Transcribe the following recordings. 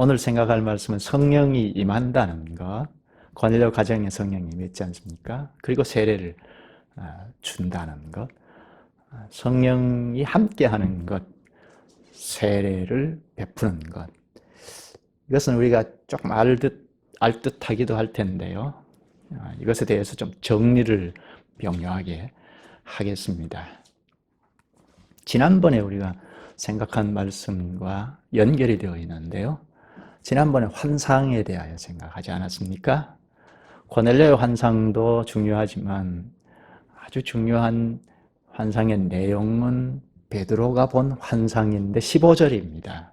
오늘 생각할 말씀은 성령이 임한다는 것, 고넬료 가정에 성령이 임했지 않습니까? 그리고 세례를 준다는 것, 성령이 함께하는 것, 세례를 베푸는 것. 이것은 우리가 조금 알듯하기도 할 텐데요. 이것에 대해서 좀 정리를 명료하게 하겠습니다. 지난번에 우리가 생각한 말씀과 연결이 되어 있는데요. 지난번에 환상에 대하여 생각하지 않았습니까? 고넬료의 환상도 중요하지만 아주 중요한 환상의 내용은 베드로가 본 환상인데 15절입니다.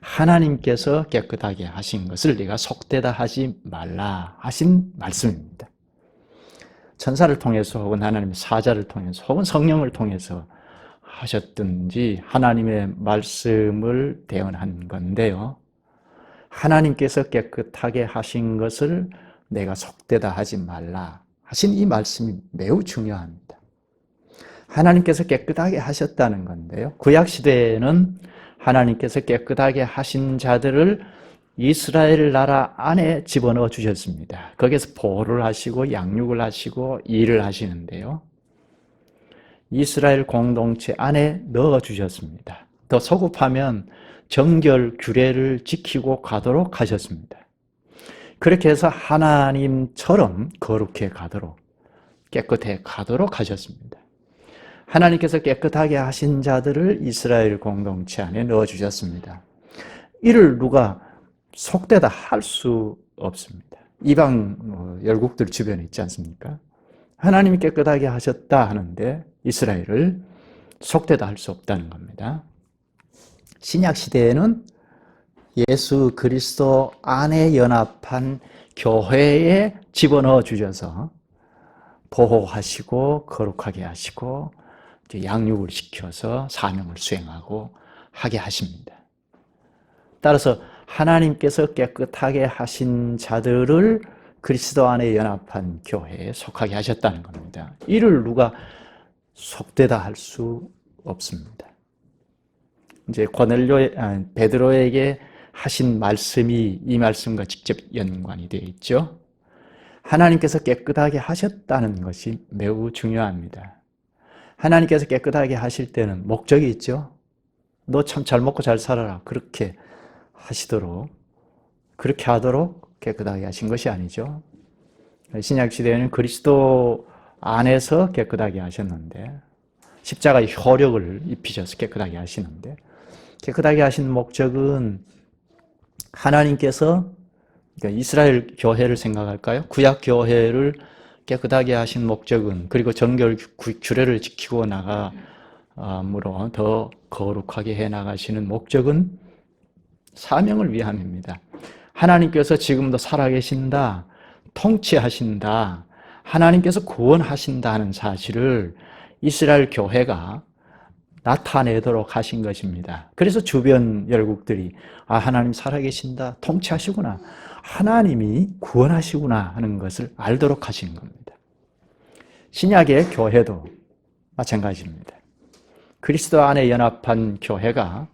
하나님께서 깨끗하게 하신 것을 네가 속되다 하지 말라 하신 말씀입니다. 천사를 통해서 혹은 하나님의 사자를 통해서 혹은 성령을 통해서 하셨든지 하나님의 말씀을 대언한 건데요. 하나님께서 깨끗하게 하신 것을 내가 속되다 하지 말라 하신 이 말씀이 매우 중요합니다. 하나님께서 깨끗하게 하셨다는 건데요. 구약시대에는 하나님께서 깨끗하게 하신 자들을 이스라엘 나라 안에 집어넣어 주셨습니다. 거기에서 보호를 하시고 양육을 하시고 일을 하시는데요. 이스라엘 공동체 안에 넣어 주셨습니다. 더 소급하면 정결 규례를 지키고 가도록 하셨습니다. 그렇게 해서 하나님처럼 거룩해 가도록, 깨끗해 가도록 하셨습니다. 하나님께서 깨끗하게 하신 자들을 이스라엘 공동체 안에 넣어 주셨습니다. 이를 누가 속되다 할 수 없습니다. 이방 열국들 주변에 있지 않습니까? 하나님이 깨끗하게 하셨다 하는데 이스라엘을 속되다 할 수 없다는 겁니다. 신약 시대에는 예수 그리스도 안에 연합한 교회에 집어넣어 주셔서 보호하시고 거룩하게 하시고 양육을 시켜서 사명을 수행하고 하게 하십니다. 따라서 하나님께서 깨끗하게 하신 자들을 그리스도 안에 연합한 교회에 속하게 하셨다는 겁니다. 이를 누가 속되다 할 수 없습니다. 이제 베드로에게 하신 말씀이 이 말씀과 직접 연관이 되어 있죠. 하나님께서 깨끗하게 하셨다는 것이 매우 중요합니다. 하나님께서 깨끗하게 하실 때는 목적이 있죠. 너 참 잘 먹고 잘 살아라. 그렇게 하시도록, 그렇게 하도록 깨끗하게 하신 것이 아니죠. 신약 시대에는 그리스도 안에서 깨끗하게 하셨는데, 십자가의 효력을 입히셔서 깨끗하게 하시는데, 깨끗하게 하신 목적은 하나님께서, 그러니까 이스라엘 교회를 생각할까요? 구약 교회를 깨끗하게 하신 목적은, 그리고 정결 규례를 지키고 나감으로 더 거룩하게 해 나가시는 목적은 사명을 위함입니다. 하나님께서 지금도 살아계신다, 통치하신다, 하나님께서 구원하신다 하는 사실을 이스라엘 교회가 나타내도록 하신 것입니다. 그래서 주변 열국들이 하나님 살아계신다, 통치하시구나, 하나님이 구원하시구나 하는 것을 알도록 하신 겁니다. 신약의 교회도 마찬가지입니다. 그리스도 안에 연합한 교회가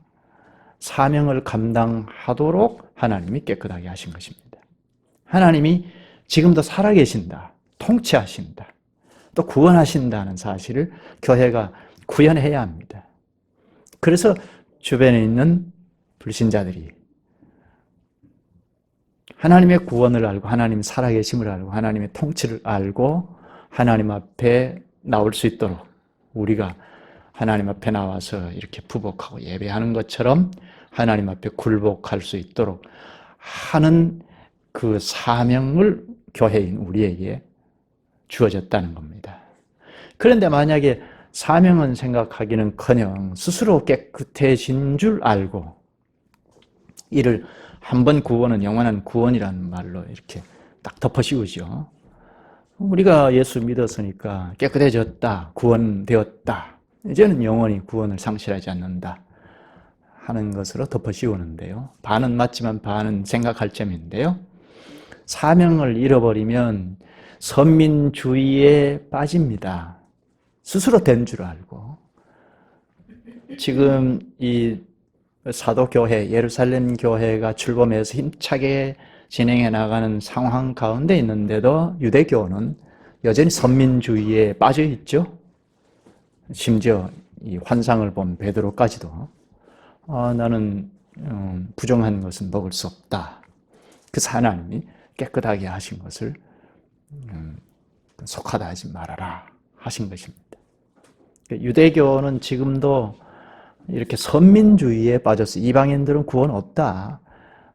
사명을 감당하도록 하나님이 깨끗하게 하신 것입니다. 하나님이 지금도 살아계신다, 통치하신다, 또 구원하신다는 사실을 교회가 구현해야 합니다. 그래서 주변에 있는 불신자들이 하나님의 구원을 알고 하나님의 살아계심을 알고 하나님의 통치를 알고 하나님 앞에 나올 수 있도록, 우리가 하나님 앞에 나와서 이렇게 부복하고 예배하는 것처럼 하나님 앞에 굴복할 수 있도록 하는 그 사명을 교회인 우리에게 주어졌다는 겁니다. 그런데 만약에 사명은 생각하기는커녕 스스로 깨끗해진 줄 알고 이를 한 번 구원은 영원한 구원이라는 말로 이렇게 딱 덮어씌우죠. 우리가 예수 믿었으니까 깨끗해졌다, 구원되었다, 이제는 영원히 구원을 상실하지 않는다 하는 것으로 덮어씌우는데요. 반은 맞지만 반은 생각할 점인데요. 사명을 잃어버리면 선민주의에 빠집니다. 스스로 된 줄 알고. 지금 이 사도교회, 예루살렘 교회가 출범해서 힘차게 진행해 나가는 상황 가운데 있는데도 유대교는 여전히 선민주의에 빠져 있죠. 심지어 이 환상을 본 베드로까지도 나는 부정한 것은 먹을 수 없다. 그래서 하나님이 깨끗하게 하신 것을 속하다 하지 말아라 하신 것입니다. 유대교는 지금도 이렇게 선민주의에 빠져서 이방인들은 구원 없다.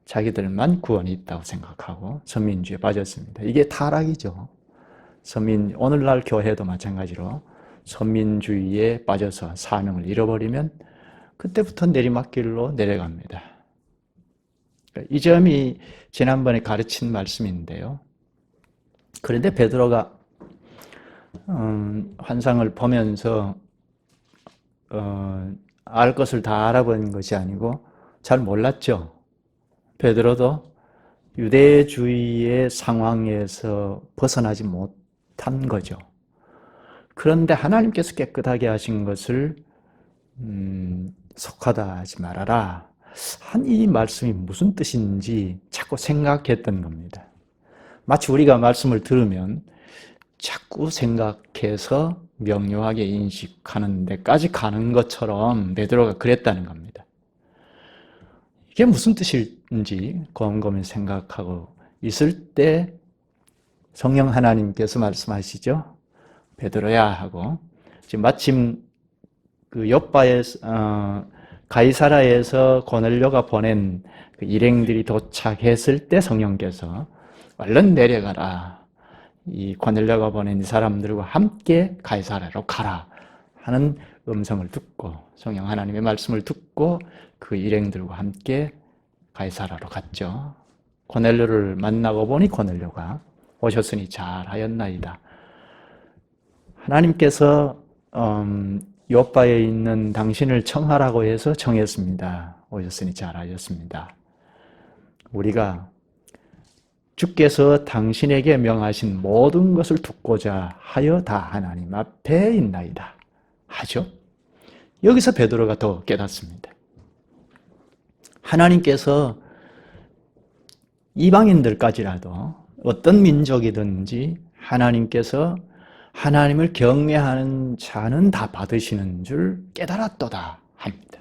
자기들만 구원이 있다고 생각하고 선민주의에 빠졌습니다. 이게 타락이죠. 오늘날 교회도 마찬가지로 선민주의에 빠져서 사명을 잃어버리면 그때부터 내리막길로 내려갑니다. 이 점이 지난번에 가르친 말씀인데요. 그런데 베드로가 환상을 보면서 알 것을 다 알아본 것이 아니고 잘 몰랐죠. 베드로도 유대주의의 상황에서 벗어나지 못한 거죠. 그런데 하나님께서 깨끗하게 하신 것을 속하다 하지 말아라 한 이 말씀이 무슨 뜻인지 자꾸 생각했던 겁니다. 마치 우리가 말씀을 들으면 자꾸 생각해서 명료하게 인식하는 데까지 가는 것처럼 베드로가 그랬다는 겁니다. 이게 무슨 뜻인지 곰곰이 생각하고 있을 때 성령 하나님께서 말씀하시죠. 베드로야 하고 지금 마침 그 욥바에 가이사라에서 고넬료가 보낸 그 일행들이 도착했을 때 성령께서 얼른 내려가라. 이 고넬료가 보낸 이 사람들과 함께 가이사라로 가라 하는 음성을 듣고 성령 하나님의 말씀을 듣고 그 일행들과 함께 가이사라로 갔죠. 고넬료를 만나고 보니 고넬료가 오셨으니 잘하였나이다. 하나님께서 욥바에 있는 당신을 청하라고 해서 청했습니다. 오셨으니 잘하셨습니다. 우리가 주께서 당신에게 명하신 모든 것을 듣고자 하여 다 하나님 앞에 있나이다. 하죠. 여기서 베드로가 더 깨닫습니다. 하나님께서 이방인들까지라도 어떤 민족이든지 하나님께서 하나님을 경외하는 자는 다 받으시는 줄 깨달았도다 합니다.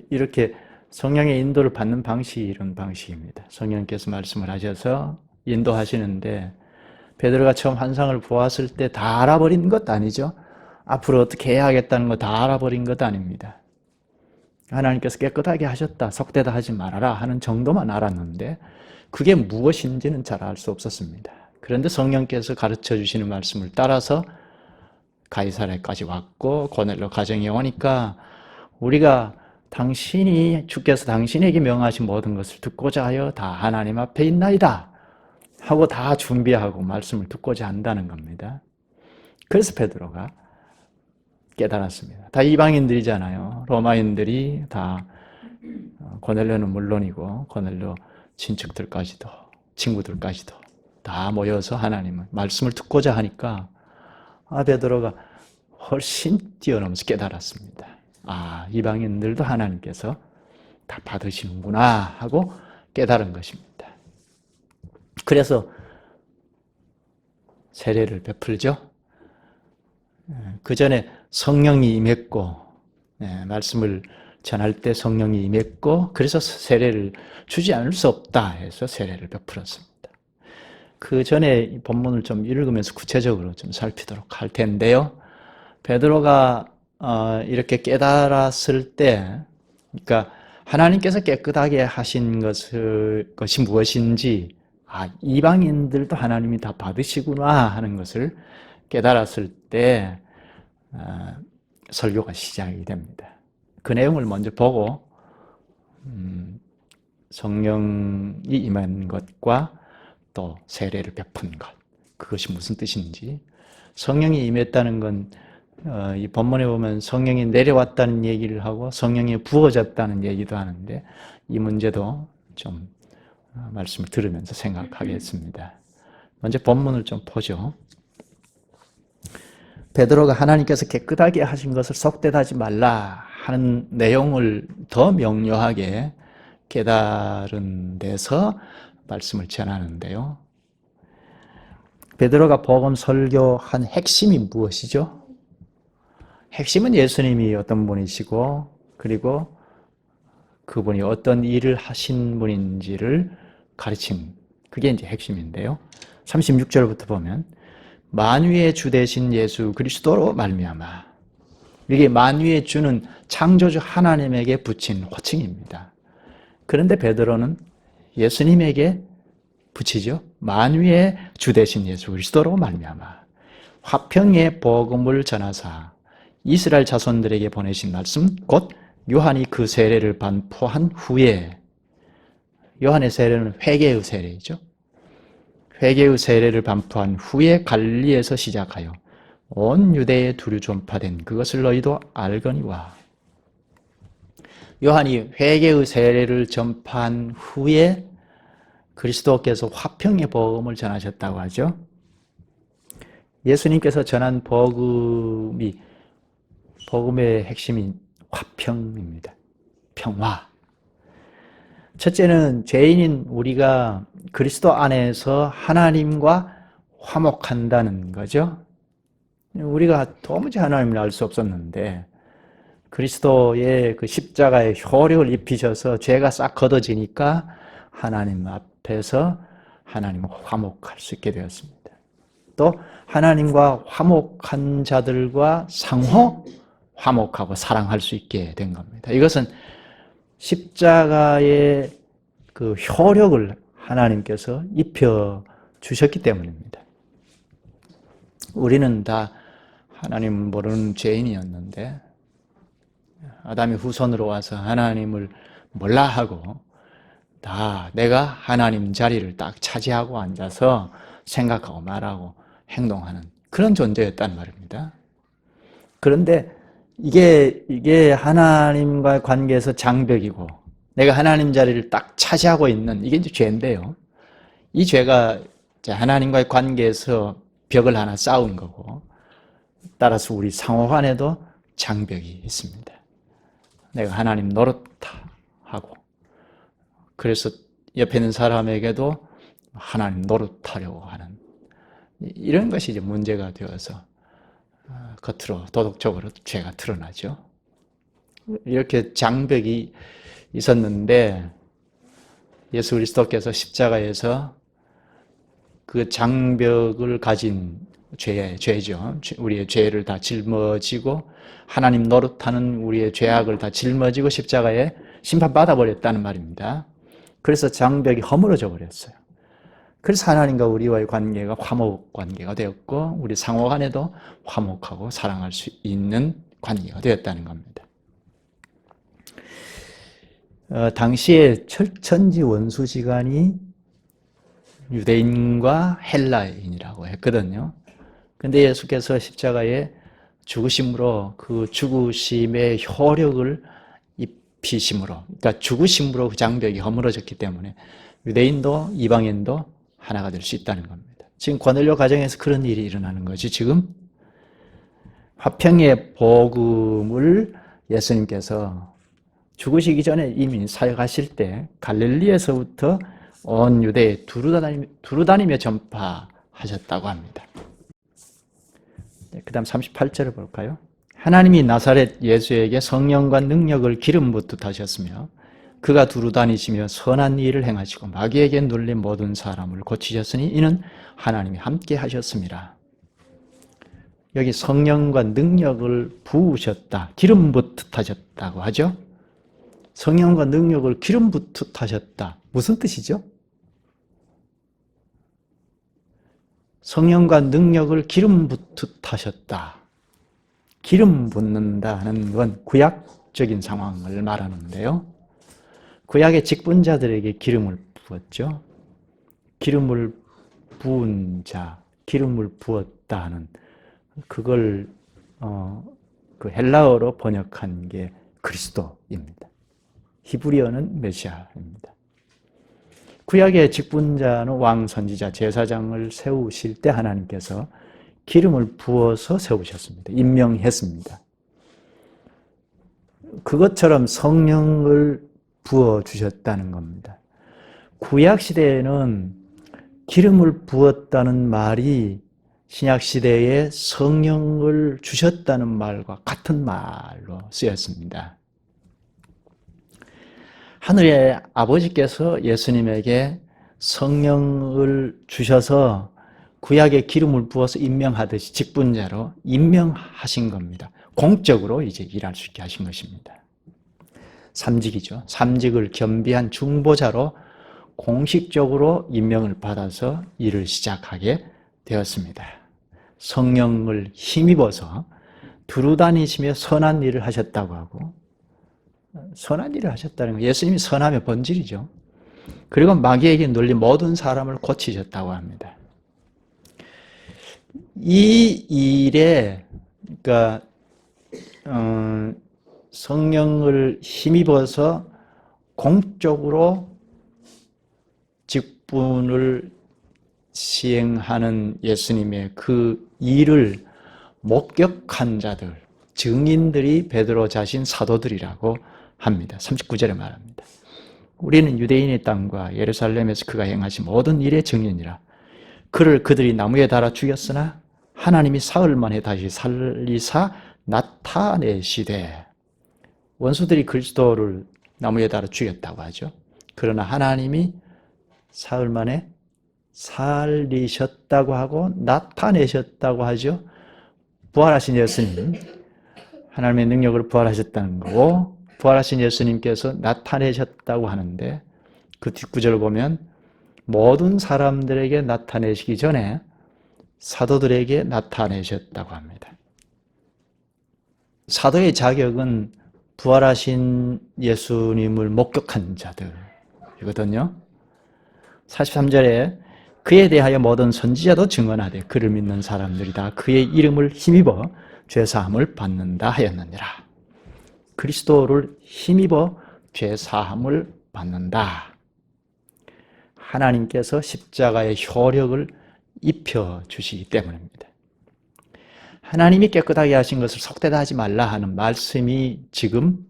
이렇게 성령의 인도를 받는 방식이 이런 방식입니다. 성령께서 말씀을 하셔서 인도하시는데 베드로가 처음 환상을 보았을 때 다 알아버린 것 아니죠. 앞으로 어떻게 해야 하겠다는 거 다 알아버린 것 아닙니다. 하나님께서 깨끗하게 하셨다, 속되다 하지 말아라 하는 정도만 알았는데 그게 무엇인지는 잘 알 수 없었습니다. 그런데 성령께서 가르쳐 주시는 말씀을 따라서 가이사랴까지 왔고 고넬료 가정에 오니까 우리가 주께서 당신에게 명하신 모든 것을 듣고자 하여 다 하나님 앞에 있나이다 하고 다 준비하고 말씀을 듣고자 한다는 겁니다. 그래서 베드로가 깨달았습니다. 다 이방인들이잖아요. 로마인들이 다 고넬료는 물론이고 고넬료 친척들까지도 친구들까지도 다 모여서 하나님의 말씀을 듣고자 하니까 베드로가 훨씬 뛰어넘어서 깨달았습니다. 이방인들도 하나님께서 다 받으시는구나 하고 깨달은 것입니다. 그래서 세례를 베풀죠. 그 전에 성령이 임했고 말씀을 전할 때 성령이 임했고 그래서 세례를 주지 않을 수 없다 해서 세례를 베풀었습니다. 그 전에 본문을 좀 읽으면서 구체적으로 좀 살피도록 할 텐데요. 베드로가 이렇게 깨달았을 때, 그러니까 하나님께서 깨끗하게 하신 것이 무엇인지, 이방인들도 하나님이 다 받으시구나 하는 것을 깨달았을 때 설교가 시작이 됩니다. 그 내용을 먼저 보고 성령이 임한 것과 또 세례를 베푼 것, 그것이 무슨 뜻인지, 성령이 임했다는 건 이 본문에 보면 성령이 내려왔다는 얘기를 하고 성령이 부어졌다는 얘기도 하는데 이 문제도 좀 말씀을 들으면서 생각하겠습니다. 먼저 본문을 좀 보죠. 베드로가 하나님께서 깨끗하게 하신 것을 속되다지 말라 하는 내용을 더 명료하게 깨달은 데서 말씀을 전하는데요. 베드로가 복음 설교한 핵심이 무엇이죠? 핵심은 예수님이 어떤 분이시고 그리고 그분이 어떤 일을 하신 분인지를 가르친, 그게 이제 핵심인데요. 36절부터 보면 만유의 주 되신 예수 그리스도로 말미암아, 이게 만유의 주는 창조주 하나님에게 붙인 호칭입니다. 그런데 베드로는 예수님에게 붙이죠. 만유의 주 되신 예수 그리스도로 말미암아 화평의 복음을 전하사 이스라엘 자손들에게 보내신 말씀 곧 요한이 그 세례를 반포한 후에, 요한의 세례는 회개의 세례이죠. 회개의 세례를 반포한 후에 갈릴리에서 시작하여 온 유대에 두루 전파된 그것을 너희도 알거니와. 요한이 회개의 세례를 전파한 후에 그리스도께서 화평의 복음을 전하셨다고 하죠. 예수님께서 전한 복음의 핵심이 화평입니다. 평화. 첫째는 죄인인 우리가 그리스도 안에서 하나님과 화목한다는 거죠. 우리가 도무지 하나님을 알 수 없었는데 그리스도의 그 십자가의 효력을 입히셔서 죄가 싹 걷어지니까 하나님 앞에서 하나님과 화목할 수 있게 되었습니다. 또 하나님과 화목한 자들과 상호 화목하고 사랑할 수 있게 된 겁니다. 이것은 십자가의 그 효력을 하나님께서 입혀 주셨기 때문입니다. 우리는 다 하나님 모르는 죄인이었는데 아담의 후손으로 와서 하나님을 몰라 하고 다 내가 하나님 자리를 딱 차지하고 앉아서 생각하고 말하고 행동하는 그런 존재였단 말입니다. 그런데 이게 하나님과의 관계에서 장벽이고 내가 하나님 자리를 딱 차지하고 있는 이게 이제 죄인데요. 이 죄가 이제 하나님과의 관계에서 벽을 하나 쌓은 거고 따라서 우리 상호간에도 장벽이 있습니다. 내가 하나님 노릇하고 그래서 옆에 있는 사람에게도 하나님 노릇하려고 하는 이런 것이 이제 문제가 되어서 겉으로 도덕적으로 죄가 드러나죠. 이렇게 장벽이 있었는데 예수 그리스도께서 십자가에서 그 장벽을 가진 죄죠. 우리의 죄를 다 짊어지고 하나님 노릇하는 우리의 죄악을 다 짊어지고 십자가에 심판받아 버렸다는 말입니다. 그래서 장벽이 허물어져 버렸어요. 그래서 하나님과 우리와의 관계가 화목 관계가 되었고 우리 상호 간에도 화목하고 사랑할 수 있는 관계가 되었다는 겁니다. 당시에 천지 원수지간이 유대인과 헬라인이라고 했거든요. 근데 예수께서 십자가에 죽으심으로 그 죽으심의 효력을 입히심으로, 그러니까 죽으심으로 그 장벽이 허물어졌기 때문에 유대인도 이방인도 하나가 될 수 있다는 겁니다. 지금 고넬료 가정에서 그런 일이 일어나는 거지. 지금 화평의 복음을 예수님께서 죽으시기 전에 이미 사역하실 때 갈릴리에서부터 온 유대에 두루 다니며 전파하셨다고 합니다. 그 다음 38절을 볼까요? 하나님이 나사렛 예수에게 성령과 능력을 기름 붓듯 하셨으며 그가 두루 다니시며 선한 일을 행하시고 마귀에게 눌린 모든 사람을 고치셨으니 이는 하나님이 함께 하셨습니다. 여기 성령과 능력을 부으셨다, 기름 붓듯 하셨다고 하죠. 성령과 능력을 기름 붓듯 하셨다. 무슨 뜻이죠? 성령과 능력을 기름 붓듯 하셨다. 기름 붓는다는 건 구약적인 상황을 말하는데요. 구약의 직분자들에게 기름을 부었죠. 기름을 부은 자, 기름을 부었다 하는 그걸 그 헬라어로 번역한 게 그리스도입니다. 히브리어는 메시아입니다. 구약의 직분자는 왕, 선지자, 제사장을 세우실 때 하나님께서 기름을 부어서 세우셨습니다. 임명했습니다. 그것처럼 성령을 부어주셨다는 겁니다. 구약시대에는 기름을 부었다는 말이 신약시대에 성령을 주셨다는 말과 같은 말로 쓰였습니다. 하늘의 아버지께서 예수님에게 성령을 주셔서 구약의 기름을 부어서 임명하듯이 직분자로 임명하신 겁니다. 공적으로 이제 일할 수 있게 하신 것입니다. 삼직이죠. 삼직을 겸비한 중보자로 공식적으로 임명을 받아서 일을 시작하게 되었습니다. 성령을 힘입어서 두루 다니시며 선한 일을 하셨다고 하고, 선한 일을 하셨다는 거, 예수님이 선함의 본질이죠. 그리고 마귀에게 눌린 모든 사람을 고치셨다고 합니다. 이 일에, 그러니까 성령을 힘입어서 공적으로 직분을 시행하는 예수님의 그 일을 목격한 자들, 증인들이 베드로 자신 사도들이라고 합니다. 39절에 말합니다. 우리는 유대인의 땅과 예루살렘에서 그가 행하신 모든 일의 증인이라. 그를 그들이 나무에 달아 죽였으나 하나님이 사흘 만에 다시 살리사 나타내시되. 원수들이 그리스도를 나무에 달아 죽였다고 하죠. 그러나 하나님이 사흘 만에 살리셨다고 하고 나타내셨다고 하죠. 부활하신 예수님, 하나님의 능력으로 부활하셨다는 거고, 부활하신 예수님께서 나타내셨다고 하는데, 그 뒷구절을 보면 모든 사람들에게 나타내시기 전에 사도들에게 나타내셨다고 합니다. 사도의 자격은 부활하신 예수님을 목격한 자들이거든요. 43절에 그에 대하여 모든 선지자도 증언하되 그를 믿는 사람들이 다 그의 이름을 힘입어 죄사함을 받는다 하였느니라. 그리스도를 힘입어 죄사함을 받는다. 하나님께서 십자가의 효력을 입혀주시기 때문입니다. 하나님이 깨끗하게 하신 것을 속되다 하지 말라 하는 말씀이 지금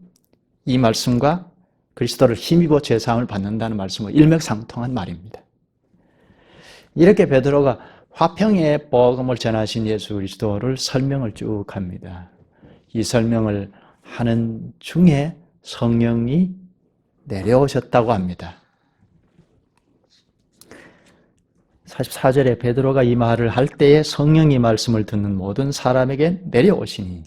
이 말씀과 그리스도를 힘입어 죄사함을 받는다는 말씀과 일맥상통한 말입니다. 이렇게 베드로가 화평의 복음을 전하신 예수 그리스도를 설명을 쭉 합니다. 이 설명을 하는 중에 성령이 내려오셨다고 합니다. 44절에 베드로가 이 말을 할 때에 성령이 말씀을 듣는 모든 사람에게 내려오시니,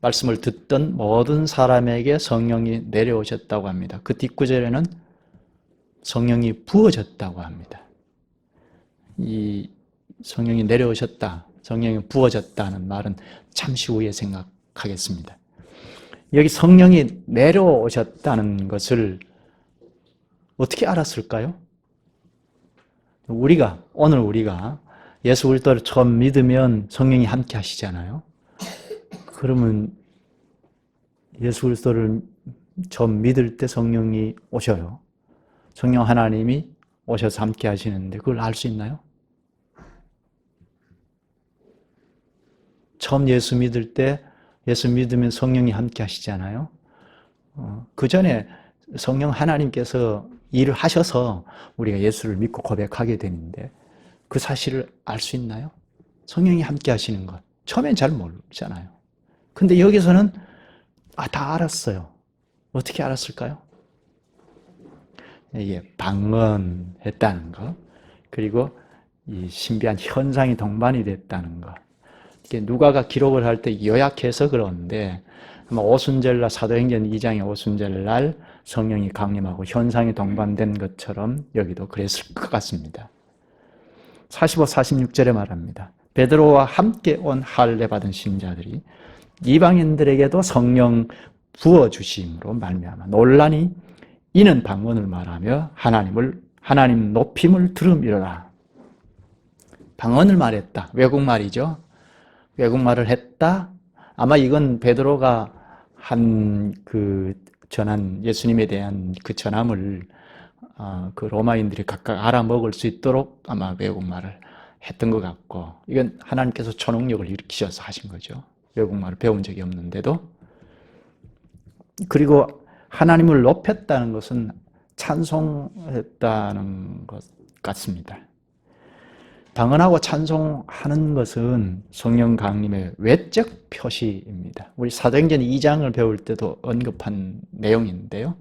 말씀을 듣던 모든 사람에게 성령이 내려오셨다고 합니다. 그 뒷구절에는 성령이 부어졌다고 합니다. 이 성령이 내려오셨다, 성령이 부어졌다는 말은 잠시 후에 생각하겠습니다. 여기 성령이 내려오셨다는 것을 어떻게 알았을까요? 오늘 우리가 예수 그리스도를 처음 믿으면 성령이 함께 하시잖아요. 그러면 예수 그리스도를 처음 믿을 때 성령이 오셔요. 성령 하나님이 오셔서 함께 하시는데 그걸 알 수 있나요? 처음 예수 믿을 때 예수 믿으면 성령이 함께 하시잖아요. 그 전에 성령 하나님께서 일을 하셔서 우리가 예수를 믿고 고백하게 되는데 그 사실을 알 수 있나요? 성령이 함께 하시는 것. 처음엔 잘 모르잖아요. 근데 여기서는 다 알았어요. 어떻게 알았을까요? 이게 방언했다는 것, 그리고 이 신비한 현상이 동반이 됐다는 것. 이게 누가가 기록을 할 때 요약해서 그러는데 아마 오순절날, 사도행전 2장의 오순절날 성령이 강림하고 현상이 동반된 것처럼 여기도 그랬을 것 같습니다. 45, 46절에 말합니다. 베드로와 함께 온 할례 받은 신자들이 이방인들에게도 성령 부어주심으로 말미암아 논란이 이는 방언을 말하며 하나님 높임을 들음이로라. 방언을 말했다. 외국말이죠. 외국말을 했다. 아마 이건 베드로가 전한 예수님에 대한 그 전함을 그 로마인들이 각각 알아먹을 수 있도록 아마 외국말을 했던 것 같고, 이건 하나님께서 초능력을 일으키셔서 하신 거죠. 외국말을 배운 적이 없는데도. 그리고 하나님을 높였다는 것은 찬송했다는 것 같습니다. 방언하고 찬송하는 것은 성령 강림의 외적 표시입니다. 우리 사도행전 2장을 배울 때도 언급한 내용인데요.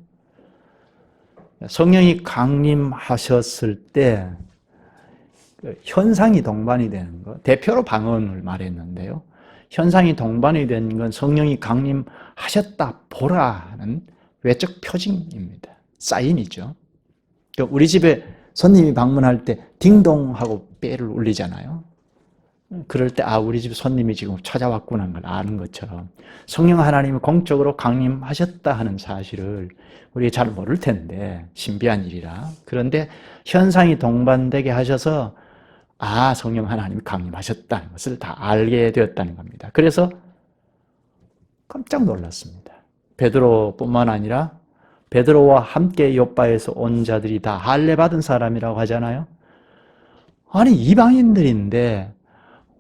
성령이 강림하셨을 때 현상이 동반이 되는 것, 대표로 방언을 말했는데요. 현상이 동반이 된 건 성령이 강림하셨다 보라는 외적 표징입니다. 사인이죠. 우리 집에 손님이 방문할 때 딩동하고 벨을 울리잖아요. 그럴 때 우리 집 손님이 지금 찾아왔구나 하는 걸 아는 것처럼 성령 하나님이 공적으로 강림하셨다 하는 사실을 우리가 잘 모를 텐데, 신비한 일이라. 그런데 현상이 동반되게 하셔서 성령 하나님이 강림하셨다는 것을 다 알게 되었다는 겁니다. 그래서 깜짝 놀랐습니다. 베드로뿐만 아니라 베드로와 함께 욥바에서 온 자들이 다 할례 받은 사람이라고 하잖아요. 아니, 이방인들인데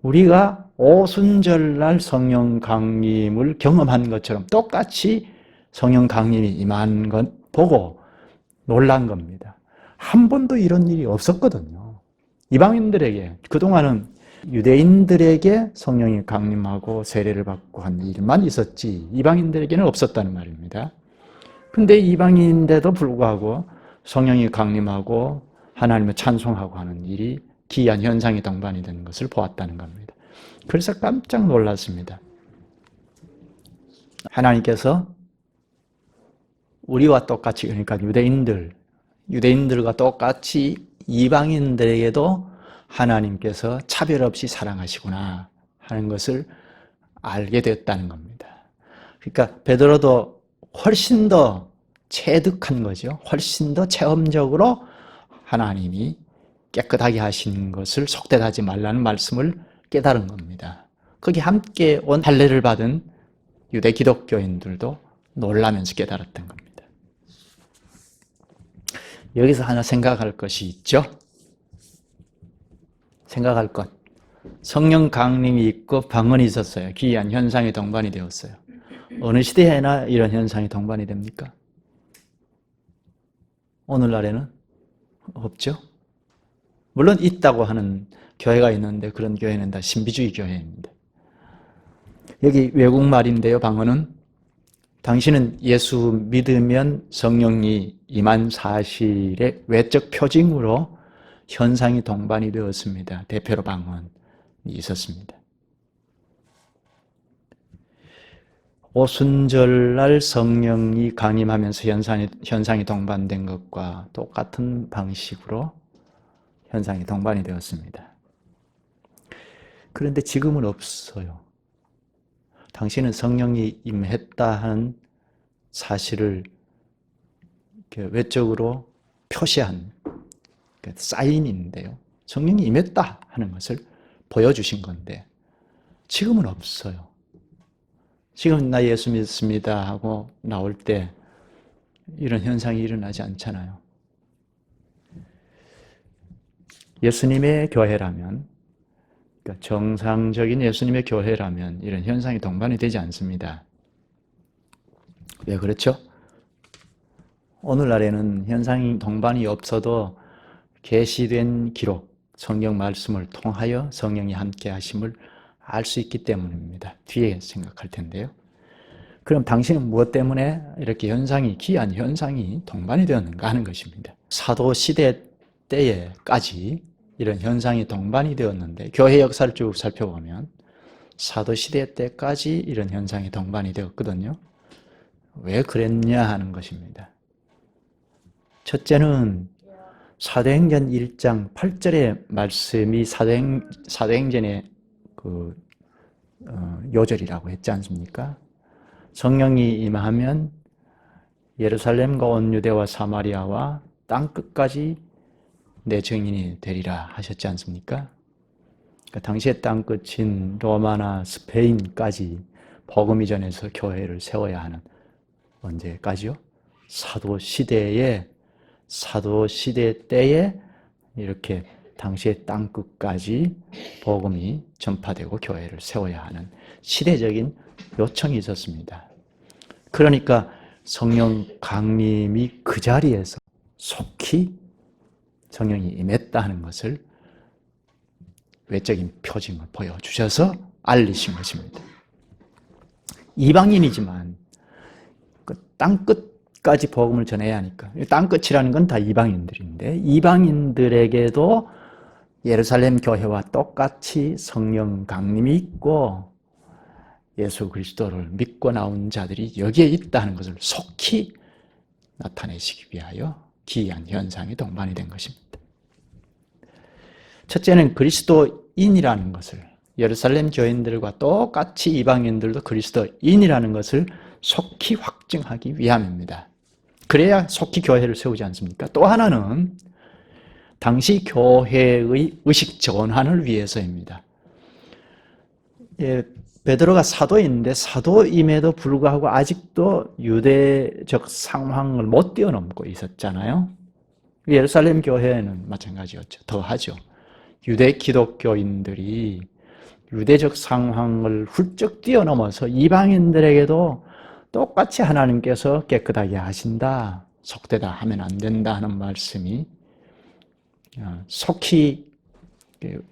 우리가 오순절날 성령 강림을 경험한 것처럼 똑같이 성령 강림이 임한 것 보고 놀란 겁니다. 한 번도 이런 일이 없었거든요. 이방인들에게, 그동안은 유대인들에게 성령이 강림하고 세례를 받고 한 일만 있었지 이방인들에게는 없었다는 말입니다. 근데 이방인인데도 불구하고 성령이 강림하고 하나님을 찬송하고 하는 일이 기이한 현상이 동반이 되는 것을 보았다는 겁니다. 그래서 깜짝 놀랐습니다. 하나님께서 우리와 똑같이, 그러니까 유대인들과 똑같이 이방인들에게도 하나님께서 차별 없이 사랑하시구나 하는 것을 알게 됐다는 겁니다. 그러니까 베드로도 훨씬 더 체득한 거죠. 훨씬 더 체험적으로 하나님이 깨끗하게 하신 것을 속되하지 말라는 말씀을 깨달은 겁니다. 거기 함께 온 할례를 받은 유대 기독교인들도 놀라면서 깨달았던 겁니다. 여기서 하나 생각할 것이 있죠. 생각할 것. 성령 강림이 있고 방언이 있었어요. 기이한 현상이 동반이 되었어요. 어느 시대에나 이런 현상이 동반이 됩니까? 오늘날에는 없죠. 물론 있다고 하는 교회가 있는데 그런 교회는 다 신비주의 교회입니다. 여기 외국말인데요. 방언은 당신은 예수 믿으면 성령이 임한 사실의 외적 표징으로 현상이 동반이 되었습니다. 대표로 방언이 있었습니다. 오순절날 성령이 강림하면서 현상이 동반된 것과 똑같은 방식으로 현상이 동반이 되었습니다. 그런데 지금은 없어요. 당신은 성령이 임했다 하는 사실을 외적으로 표시한 사인인데요. 성령이 임했다 하는 것을 보여주신 건데 지금은 없어요. 지금 나 예수 믿습니다 하고 나올 때 이런 현상이 일어나지 않잖아요. 예수님의 교회라면, 그러니까 정상적인 예수님의 교회라면 이런 현상이 동반이 되지 않습니다. 왜 그렇죠? 오늘날에는 현상이 동반이 없어도 계시된 기록, 성경 말씀을 통하여 성령이 함께 하심을 알 수 있기 때문입니다. 뒤에 생각할 텐데요. 그럼 당신은 무엇 때문에 이렇게 기이한 현상이 동반이 되었는가 하는 것입니다. 사도 시대 때에까지 이런 현상이 동반이 되었는데 교회 역사를 쭉 살펴보면 사도 시대 때까지 이런 현상이 동반이 되었거든요. 왜 그랬냐 하는 것입니다. 첫째는 사도행전 1장 8절의 말씀이 사도행전의 요절이라고 했지 않습니까? 성령이 임하면 예루살렘과 온 유대와 사마리아와 땅 끝까지 내 증인이 되리라 하셨지 않습니까? 그러니까 당시의 땅 끝인 로마나 스페인까지 복음 이전에서 교회를 세워야 하는, 언제까지요? 사도 시대 때에 이렇게 당시의 땅끝까지 복음이 전파되고 교회를 세워야 하는 시대적인 요청이 있었습니다. 그러니까 성령 강림이 그 자리에서 속히 성령이 임했다 하는 것을 외적인 표징을 보여주셔서 알리신 것입니다. 이방인이지만 그 땅끝까지 복음을 전해야 하니까, 땅끝이라는 건 다 이방인들인데, 이방인들에게도 예루살렘 교회와 똑같이 성령 강림이 있고 예수 그리스도를 믿고 나온 자들이 여기에 있다는 것을 속히 나타내시기 위하여 기이한 현상이 동반이 된 것입니다. 첫째는 그리스도인이라는 것을, 예루살렘 교인들과 똑같이 이방인들도 그리스도인이라는 것을 속히 확증하기 위함입니다. 그래야 속히 교회를 세우지 않습니까? 또 하나는 당시 교회의 의식 전환을 위해서입니다. 베드로가 사도인데 사도임에도 불구하고 아직도 유대적 상황을 못 뛰어넘고 있었잖아요. 예루살렘 교회는 마찬가지였죠. 더하죠. 유대 기독교인들이 유대적 상황을 훌쩍 뛰어넘어서 이방인들에게도 똑같이 하나님께서 깨끗하게 하신다, 속되다 하면 안 된다 하는 말씀이 속히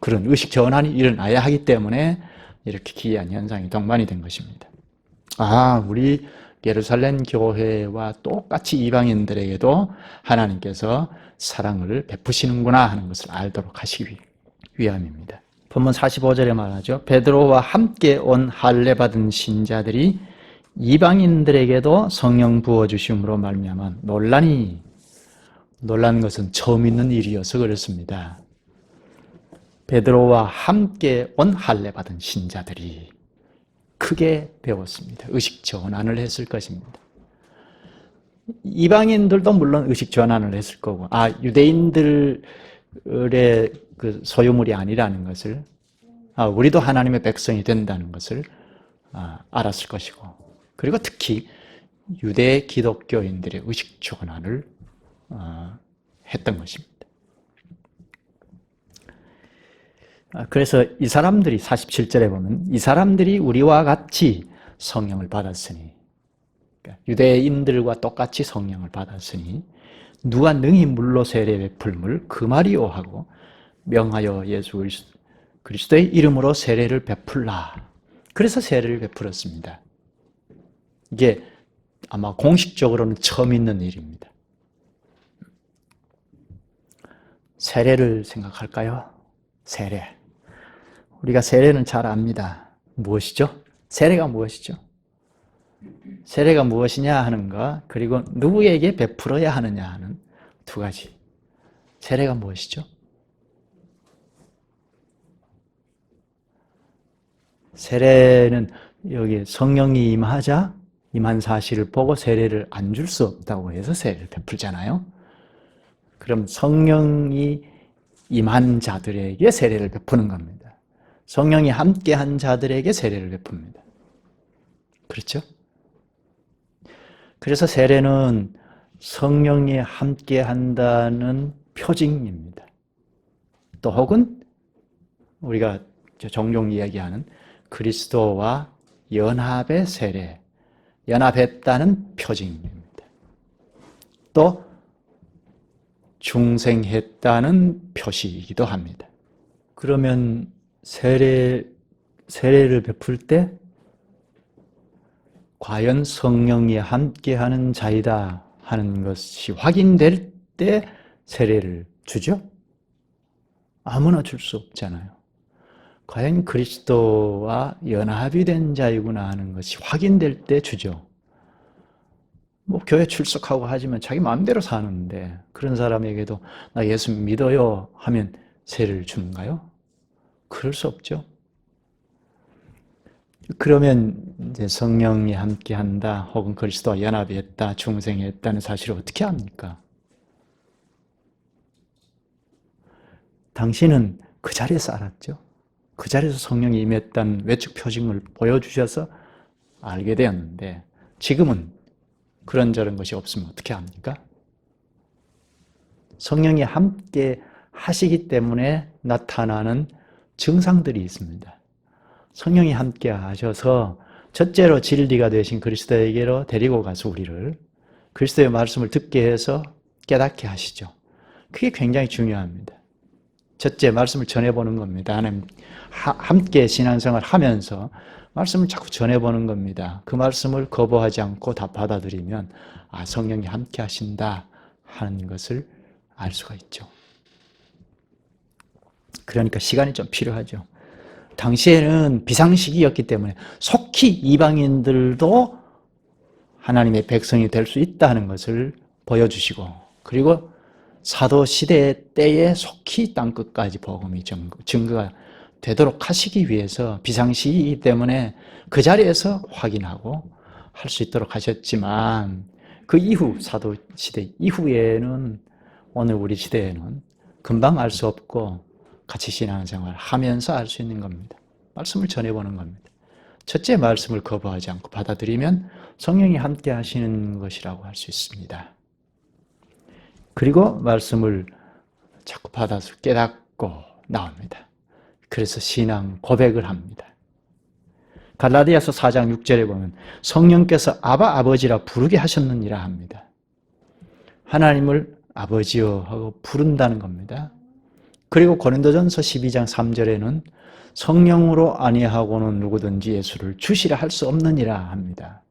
그런 의식 전환이 일어나야 하기 때문에 이렇게 기이한 현상이 동반이 된 것입니다. 우리 예루살렘 교회와 똑같이 이방인들에게도 하나님께서 사랑을 베푸시는구나 하는 것을 알도록 하시기 위함입니다. 본문 45절에 말하죠. 베드로와 함께 온 할례 받은 신자들이 이방인들에게도 성령 부어주심으로 말미암아 놀란 것은 처음 있는 일이어서 그렇습니다. 베드로와 함께 온 할례 받은 신자들이 크게 배웠습니다. 의식 전환을 했을 것입니다. 이방인들도 물론 의식 전환을 했을 거고, 유대인들의 그 소유물이 아니라는 것을, 우리도 하나님의 백성이 된다는 것을 알았을 것이고, 그리고 특히 유대 기독교인들의 의식 전환을 했던 것입니다. 그래서 이 사람들이 47절에 보면 이 사람들이 우리와 같이 성령을 받았으니, 그러니까 유대인들과 똑같이 성령을 받았으니 누가 능히 물로 세례 베풀물 그 말이요 하고 명하여 예수 그리스도의 이름으로 세례를 베풀라. 그래서 세례를 베풀었습니다. 이게 아마 공식적으로는 처음 있는 일입니다. 세례를 생각할까요? 세례. 우리가 세례는 잘 압니다. 무엇이죠? 세례가 무엇이죠? 세례가 무엇이냐 하는 것, 그리고 누구에게 베풀어야 하느냐 하는 두 가지. 세례가 무엇이죠? 세례는 여기 성령이 임한 사실을 보고 세례를 안 줄 수 없다고 해서 세례를 베풀잖아요. 그럼 성령이 임한 자들에게 세례를 베푸는 겁니다. 성령이 함께한 자들에게 세례를 베풉니다. 그렇죠? 그래서 세례는 성령이 함께한다는 표징입니다. 또 혹은 우리가 종종 이야기하는 그리스도와 연합의 세례, 연합했다는 표징입니다. 또 중생했다는 표시이기도 합니다. 그러면 세례를 베풀 때 과연 성령이 함께하는 자이다 하는 것이 확인될 때 세례를 주죠? 아무나 줄 수 없잖아요. 과연 그리스도와 연합이 된 자이구나 하는 것이 확인될 때 주죠. 교회 출석하고 하지만 자기 마음대로 사는데 그런 사람에게도 나 예수 믿어요 하면 세례를 주는가요? 그럴 수 없죠. 그러면 이제 성령이 함께한다 혹은 그리스도와 연합이 했다, 중생이 했다는 사실을 어떻게 합니까? 당신은 그 자리에서 알았죠. 그 자리에서 성령이 임했다는 외적 표징을 보여주셔서 알게 되었는데 지금은 그런저런 것이 없으면 어떻게 합니까? 성령이 함께 하시기 때문에 나타나는 증상들이 있습니다. 성령이 함께 하셔서 첫째로 진리가 되신 그리스도에게로 데리고 가서 우리를 그리스도의 말씀을 듣게 해서 깨닫게 하시죠. 그게 굉장히 중요합니다. 첫째, 말씀을 전해보는 겁니다. 하나님 함께 신앙생활 하면서 말씀을 자꾸 전해보는 겁니다. 그 말씀을 거부하지 않고 다 받아들이면 성령이 함께 하신다 하는 것을 알 수가 있죠. 그러니까 시간이 좀 필요하죠. 당시에는 비상시기였기 때문에 속히 이방인들도 하나님의 백성이 될 수 있다는 것을 보여주시고, 그리고 사도 시대 때에 속히 땅끝까지 복음이 증거가 되도록 하시기 위해서 비상시기이기 때문에 그 자리에서 확인하고 할 수 있도록 하셨지만, 그 이후 사도 시대 이후에는 오늘 우리 시대에는 금방 알 수 없고 같이 신앙생활 하면서 알 수 있는 겁니다. 말씀을 전해보는 겁니다. 첫째, 말씀을 거부하지 않고 받아들이면 성령이 함께 하시는 것이라고 할 수 있습니다. 그리고 말씀을 자꾸 받아서 깨닫고 나옵니다. 그래서 신앙 고백을 합니다. 갈라디아서 4장 6절에 보면 성령께서 아바 아버지라 부르게 하셨느니라 합니다. 하나님을 아버지여 하고 부른다는 겁니다. 그리고 고린도전서 12장 3절에는 성령으로 아니하고는 누구든지 예수를 주시라 할 수 없느니라 합니다.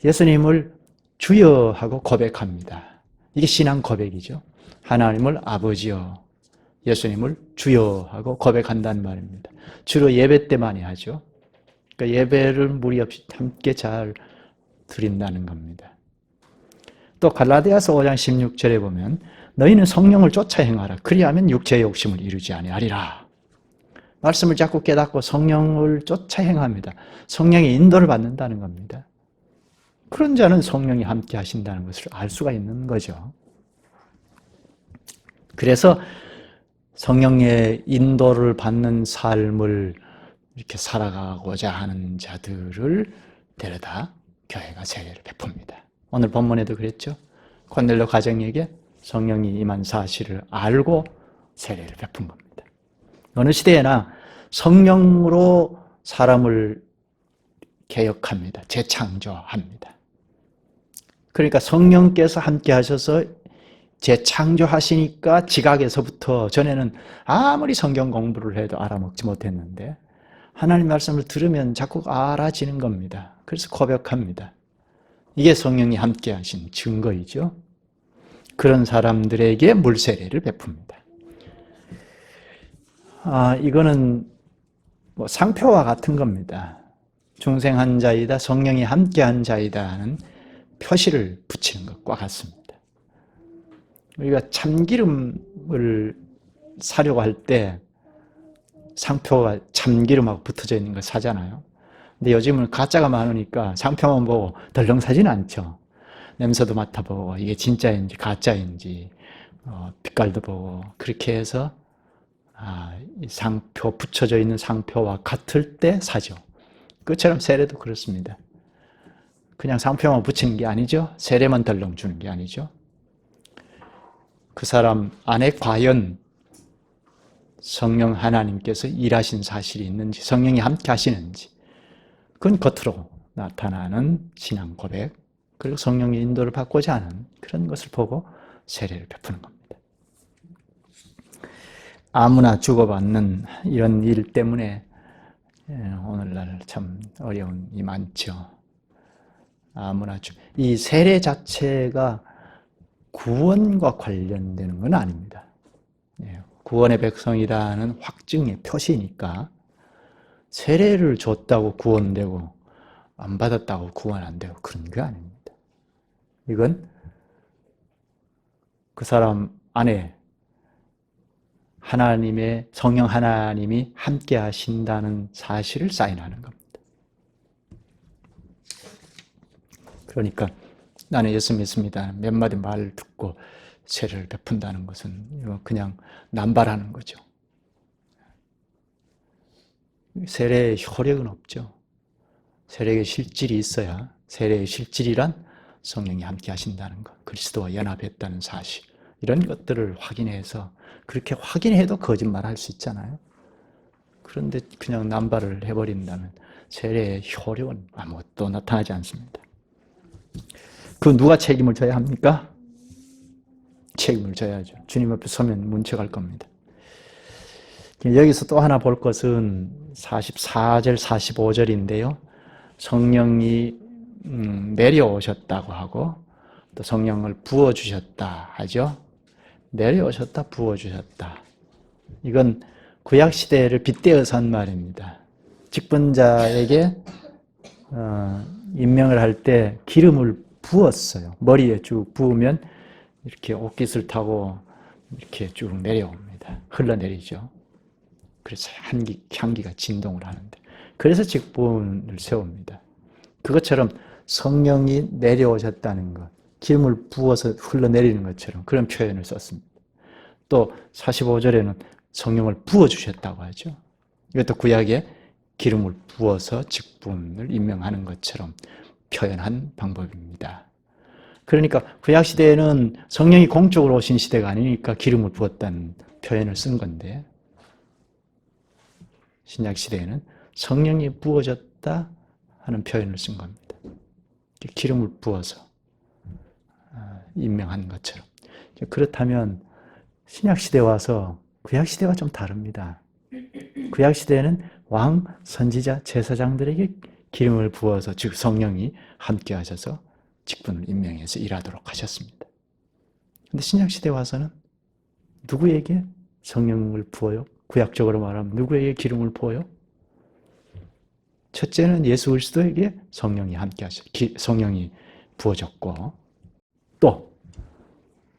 예수님을 주여 하고 고백합니다. 이게 신앙 고백이죠. 하나님을 아버지여, 예수님을 주여 하고 고백한다는 말입니다. 주로 예배 때 많이 하죠. 그러니까 예배를 무리 없이 함께 잘 드린다는 겁니다. 또 갈라디아서 5장 16절에 보면 너희는 성령을 쫓아 행하라. 그리하면 육체의 욕심을 이루지 아니하리라. 말씀을 자꾸 깨닫고 성령을 쫓아 행합니다. 성령의 인도를 받는다는 겁니다. 그런 자는 성령이 함께 하신다는 것을 알 수가 있는 거죠. 그래서 성령의 인도를 받는 삶을 이렇게 살아가고자 하는 자들을 데려다 교회가 세례를 베풉니다. 오늘 본문에도 그랬죠. 고넬료 가정에게 성령이 임한 사실을 알고 세례를 베푼 겁니다. 어느 시대에나 성령으로 사람을 개혁합니다. 재창조합니다. 그러니까 성령께서 함께 하셔서 재창조하시니까 지각에서부터, 전에는 아무리 성경 공부를 해도 알아먹지 못했는데 하나님 말씀을 들으면 자꾸 알아지는 겁니다. 그래서 고백합니다. 이게 성령이 함께 하신 증거이죠. 그런 사람들에게 물세례를 베풉니다. 이거는 상표와 같은 겁니다. 중생한 자이다, 성령이 함께한 자이다 하는 표시를 붙이는 것과 같습니다. 우리가 참기름을 사려고 할 때 상표가 참기름하고 붙어져 있는 걸 사잖아요. 근데 요즘은 가짜가 많으니까 상표만 보고 덜렁 사지는 않죠. 냄새도 맡아보고 이게 진짜인지 가짜인지 빛깔도 보고, 그렇게 해서 이 상표, 붙여져 있는 상표와 같을 때 사죠. 그처럼 세례도 그렇습니다. 그냥 상표만 붙이는 게 아니죠. 세례만 덜렁 주는 게 아니죠. 그 사람 안에 과연 성령 하나님께서 일하신 사실이 있는지, 성령이 함께 하시는지, 그건 겉으로 나타나는 신앙 고백, 그리고 성령의 인도를 받고자 하는 그런 것을 보고 세례를 베푸는 겁니다. 아무나 주고받는 이런 일 때문에 오늘날 참 어려움이 많죠. 이 세례 자체가 구원과 관련되는 건 아닙니다. 구원의 백성이라는 확증의 표시니까 세례를 줬다고 구원되고 안 받았다고 구원 안 되고 그런 게 아닙니다. 이건 그 사람 안에 하나님의 성령 하나님이 함께 하신다는 사실을 사인하는 겁니다. 그러니까 나는 예수 믿습니다. 몇 마디 말을 듣고 세례를 베푼다는 것은 그냥 남발하는 거죠. 세례의 효력은 없죠. 세례의 실질이 있어야, 세례의 실질이란 성령이 함께 하신다는 것, 그리스도와 연합했다는 사실, 이런 것들을 확인해서 그렇게 확인해도 거짓말할 수 있잖아요. 그런데 그냥 남발을 해버린다면 세례의 효력은 아무것도 나타나지 않습니다. 그 누가 책임을 져야 합니까? 책임을 져야죠. 주님 앞에 서면 문책할 겁니다. 여기서 또 하나 볼 것은 44절, 45절인데요. 성령이 내려오셨다고 하고 또 성령을 부어주셨다 하죠. 내려오셨다, 부어주셨다. 이건 구약시대를 빗대어서 한 말입니다. 직분자에게 임명을 할 때 기름을 부었어요. 머리에 쭉 부으면 이렇게 옷깃을 타고 이렇게 쭉 내려옵니다. 흘러내리죠. 그래서 향기가 진동을 하는데, 그래서 직분을 세웁니다. 그것처럼 성령이 내려오셨다는 것, 기름을 부어서 흘러내리는 것처럼 그런 표현을 썼습니다. 또 45절에는 성령을 부어주셨다고 하죠. 이것도 구약에 기름을 부어서 직분을 임명하는 것처럼 표현한 방법입니다. 그러니까 구약시대에는 성령이 공적으로 오신 시대가 아니니까 기름을 부었다는 표현을 쓴 건데, 신약시대에는 성령이 부어졌다 하는 표현을 쓴 겁니다. 기름을 부어서 임명한 것처럼. 그렇다면 신약시대 와서 구약시대와 좀 다릅니다. 구약시대에는 왕, 선지자, 제사장들에게 기름을 부어서, 즉 성령이 함께 하셔서 직분을 임명해서 일하도록 하셨습니다. 그런데 신약시대 와서는 누구에게 성령을 부어요? 구약적으로 말하면 누구에게 기름을 부어요? 첫째는 예수 그리스도에게 성령이 함께 성령이 부어졌고, 또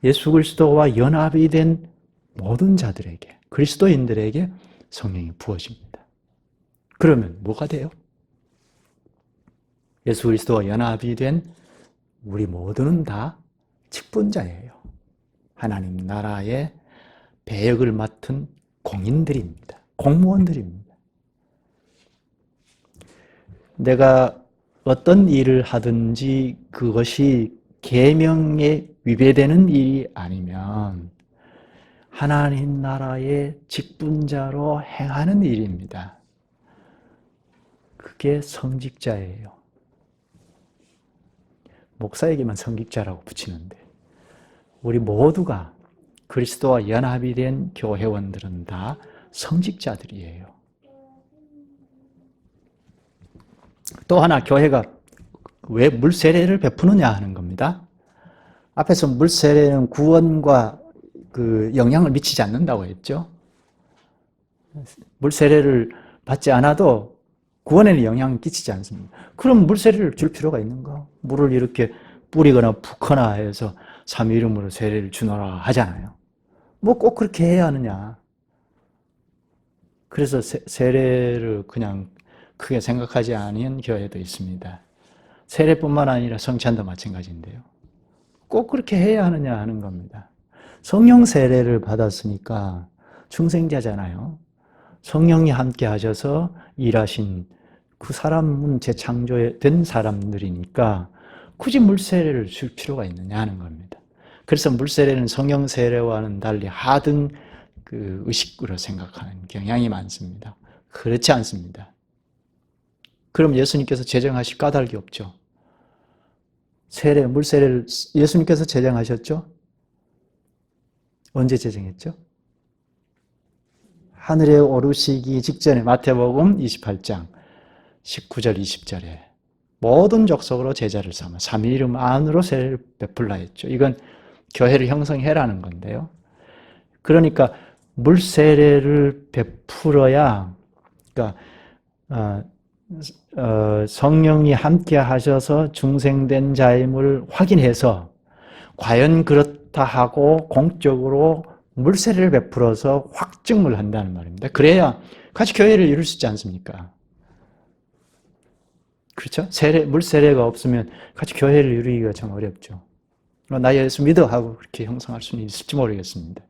예수 그리스도와 연합이 된 모든 자들에게, 그리스도인들에게 성령이 부어집니다. 그러면 뭐가 돼요? 예수 그리스도와 연합이 된 우리 모두는 다 직분자예요. 하나님 나라의 배역을 맡은 공인들입니다. 공무원들입니다. 내가 어떤 일을 하든지 그것이 계명에 위배되는 일이 아니면 하나님 나라의 직분자로 행하는 일입니다. 그게 성직자예요. 목사에게만 성직자라고 붙이는데 우리 모두가 그리스도와 연합이 된 교회원들은 다 성직자들이에요. 또 하나, 교회가 왜 물세례를 베푸느냐 하는 겁니다. 앞에서 물세례는 구원과 그 영향을 미치지 않는다고 했죠. 물세례를 받지 않아도 구원에는 영향을 끼치지 않습니다. 그럼 물세례를 줄 필요가 있는가? 물을 이렇게 뿌리거나 붓거나 해서 삼위 이름으로 세례를 주노라 하잖아요. 뭐 꼭 그렇게 해야 하느냐. 그래서 세례를 그냥 크게 생각하지 않은 교회도 있습니다. 세례뿐만 아니라 성찬도 마찬가지인데요. 꼭 그렇게 해야 하느냐 하는 겁니다. 성령 세례를 받았으니까 중생자잖아요. 성령이 함께 하셔서 일하신 그 사람은 재창조된 사람들이니까 굳이 물세례를 줄 필요가 있느냐 하는 겁니다. 그래서 물세례는 성령 세례와는 달리 하등 그 의식으로 생각하는 경향이 많습니다. 그렇지 않습니다. 그럼 예수님께서 제정하실 까닭이 없죠. 물세례를 예수님께서 제정하셨죠? 언제 제정했죠? 하늘에 오르시기 직전에 마태복음 28장 19절 20절에 모든 족속으로 제자를 삼아 삼위 이름 안으로 세례를 베풀라 했죠. 이건 교회를 형성해라는 건데요. 그러니까 물세례를 베풀어야, 그러니까 성령이 함께 하셔서 중생된 자임을 확인해서 과연 그렇다 하고 공적으로 물세례를 베풀어서 확증을 한다는 말입니다. 그래야 같이 교회를 이룰 수 있지 않습니까? 그렇죠? 물세례가 없으면 같이 교회를 이루기가 참 어렵죠. 나 예수 믿어 하고 그렇게 형성할 수는 있을지 모르겠습니다.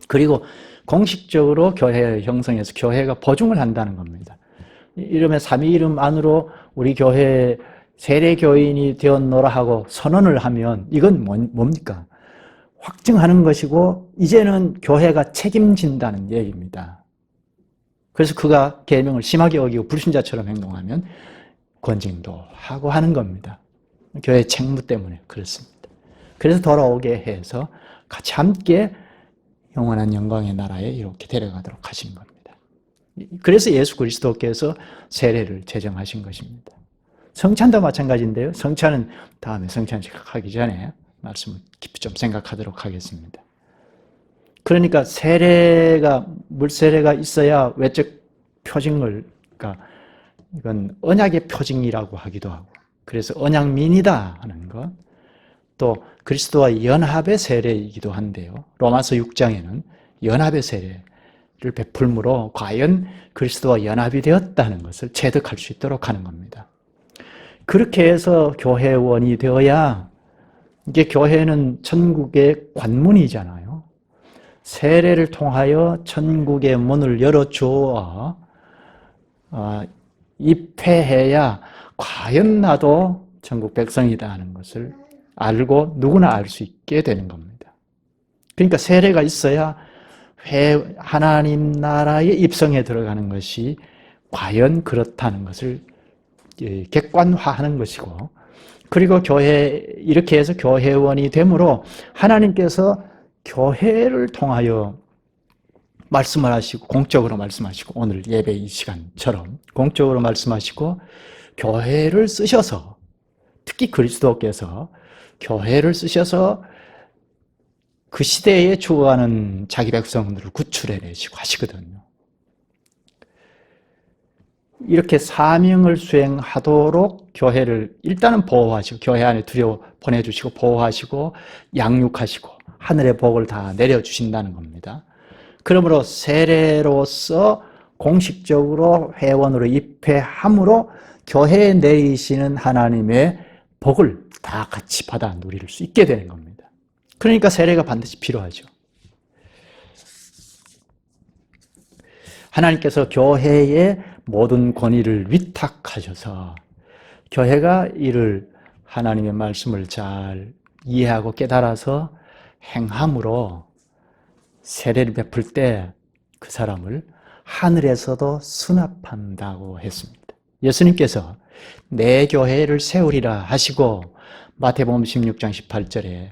그리고 공식적으로 교회를 형성해서 교회가 보증을 한다는 겁니다. 이러면 삼위 이름 안으로 우리 교회 세례교인이 되었노라 하고 선언을 하면 이건 뭡니까? 확증하는 것이고 이제는 교회가 책임진다는 얘기입니다. 그래서 그가 계명을 심하게 어기고 불신자처럼 행동하면 권징도 하고 하는 겁니다. 교회 책무 때문에 그렇습니다. 그래서 돌아오게 해서 같이 함께 영원한 영광의 나라에 이렇게 데려가도록 하신 겁니다. 그래서 예수 그리스도께서 세례를 제정하신 것입니다. 성찬도 마찬가지인데요. 성찬은 다음에 성찬식 하기 전에 말씀을 깊이 좀 생각하도록 하겠습니다. 그러니까 물세례가 있어야 외적 표징을, 그러니까 이건 언약의 표징이라고 하기도 하고, 그래서 언약민이다 하는 것, 또 그리스도와 연합의 세례이기도 한데요. 로마서 6장에는 연합의 세례를 베풀므로 과연 그리스도와 연합이 되었다는 것을 체득할 수 있도록 하는 겁니다. 그렇게 해서 교회원이 되어야, 이게 교회는 천국의 관문이잖아요. 세례를 통하여 천국의 문을 열어주어 입회해야 과연 나도 천국 백성이다 하는 것을 알고 누구나 알 수 있게 되는 겁니다. 그러니까 세례가 있어야 하나님 나라에 입성에 들어가는 것이 과연 그렇다는 것을 객관화하는 것이고, 그리고 이렇게 해서 교회원이 되므로 하나님께서 교회를 통하여 말씀을 하시고, 공적으로 말씀하시고, 오늘 예배 이 시간처럼 공적으로 말씀하시고, 교회를 쓰셔서, 특히 그리스도께서 교회를 쓰셔서 그 시대에 죽어가는 자기 백성들을 구출해내시고 하시거든요. 이렇게 사명을 수행하도록 교회를 일단은 보호하시고, 교회 안에 보내주시고 보호하시고 양육하시고 하늘의 복을 다 내려주신다는 겁니다. 그러므로 세례로서 공식적으로 회원으로 입회함으로 교회에 내리시는 하나님의 복을 다 같이 받아 누릴 수 있게 되는 겁니다. 그러니까 세례가 반드시 필요하죠. 하나님께서 교회에 모든 권위를 위탁하셔서 교회가 이를 하나님의 말씀을 잘 이해하고 깨달아서 행함으로 세례를 베풀 때 그 사람을 하늘에서도 수납한다고 했습니다. 예수님께서 내 교회를 세우리라 하시고 마태복음 16장 18절에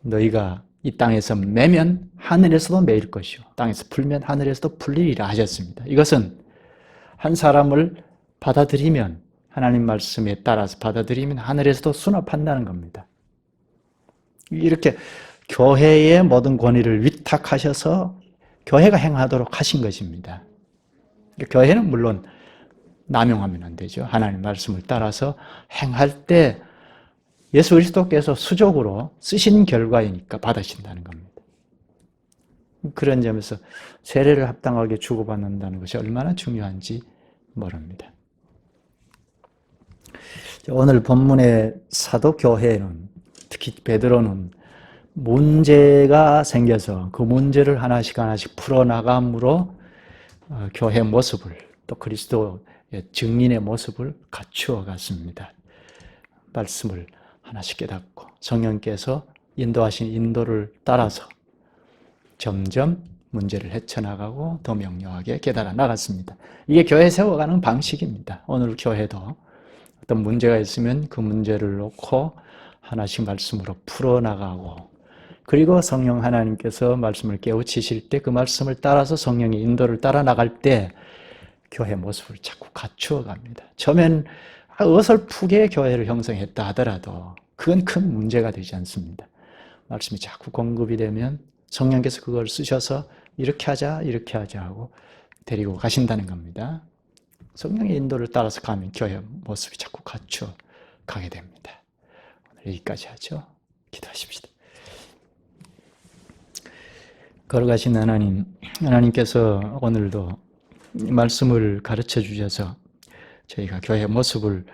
너희가 이 땅에서 매면 하늘에서도 매일 것이요 땅에서 풀면 하늘에서도 풀리리라 하셨습니다. 이것은 한 사람을 받아들이면, 하나님 말씀에 따라서 받아들이면 하늘에서도 수납한다는 겁니다. 이렇게 교회의 모든 권위를 위탁하셔서 교회가 행하도록 하신 것입니다. 교회는 물론 남용하면 안 되죠. 하나님 말씀을 따라서 행할 때 예수 그리스도께서 수적으로 쓰신 결과이니까 받으신다는 겁니다. 그런 점에서 세례를 합당하게 주고받는다는 것이 얼마나 중요한지 모릅니다. 오늘 본문의 사도교회는, 특히 베드로는 문제가 생겨서 그 문제를 하나씩 풀어나감으로 교회 모습을, 또 그리스도의 증인의 모습을 갖추어 갔습니다. 말씀을 하나씩 깨닫고 성령께서 인도하신 인도를 따라서 점점 문제를 헤쳐나가고 더 명료하게 깨달아 나갔습니다. 이게 교회 세워가는 방식입니다. 오늘 교회도 어떤 문제가 있으면 그 문제를 놓고 하나씩 말씀으로 풀어나가고, 그리고 성령 하나님께서 말씀을 깨우치실 때 그 말씀을 따라서 성령의 인도를 따라 나갈 때 교회 모습을 자꾸 갖추어 갑니다. 처음엔 어설프게 교회를 형성했다 하더라도 그건 큰 문제가 되지 않습니다. 말씀이 자꾸 공급이 되면 성령께서 그걸 쓰셔서 이렇게 하자 하고 데리고 가신다는 겁니다. 성령의 인도를 따라서 가면 교회 모습이 자꾸 갖추어 가게 됩니다. 오늘 여기까지 하죠. 기도하십시다. 걸어가신 하나님께서 오늘도 말씀을 가르쳐 주셔서 저희가 교회 모습을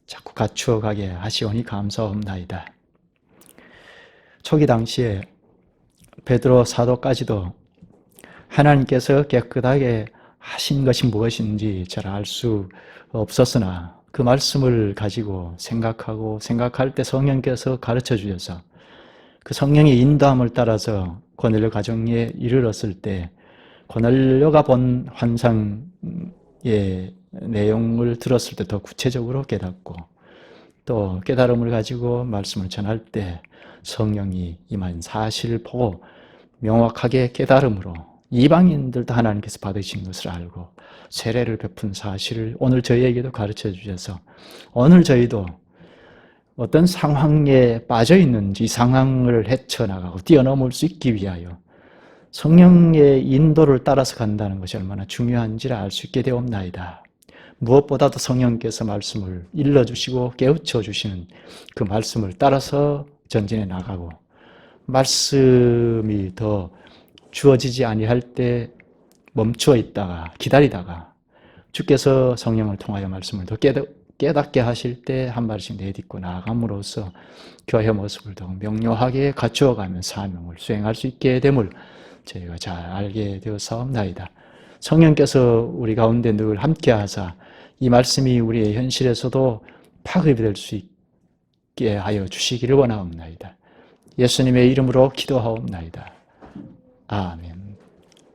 자꾸 갖추어 가게 하시오니 감사합나이다. 초기 당시에 베드로 사도까지도 하나님께서 깨끗하게 하신 것이 무엇인지 잘 알 수 없었으나 그 말씀을 가지고 생각할 때 성령께서 가르쳐 주셔서 그 성령의 인도함을 따라서 고넬료 가정에 이르렀을 때 고넬료가 본 환상의 내용을 들었을 때 더 구체적으로 깨닫고 또 깨달음을 가지고 말씀을 전할 때 성령이 임한 사실을 보고 명확하게 깨달음으로 이방인들도 하나님께서 받으신 것을 알고 세례를 베푼 사실을 오늘 저희에게도 가르쳐 주셔서 오늘 저희도 어떤 상황에 빠져 있는지 이 상황을 헤쳐나가고 뛰어넘을 수 있기 위하여 성령의 인도를 따라서 간다는 것이 얼마나 중요한지를 알 수 있게 되옵나이다. 무엇보다도 성령께서 말씀을 일러주시고 깨우쳐 주시는 그 말씀을 따라서 전진해 나가고 말씀이 더 주어지지 아니할 때 멈추어 있다가 기다리다가 주께서 성령을 통하여 말씀을 더 깨닫게 하실 때 한 발씩 내딛고 나아감으로써 교회 모습을 더 명료하게 갖추어가면 사명을 수행할 수 있게 됨을 저희가 잘 알게 되어사옵나이다. 성령께서 우리 가운데 늘 함께하사 이 말씀이 우리의 현실에서도 파급이 될 수 있게 하여 주시기를 원하옵나이다. 예수님의 이름으로 기도하옵나이다. 아멘.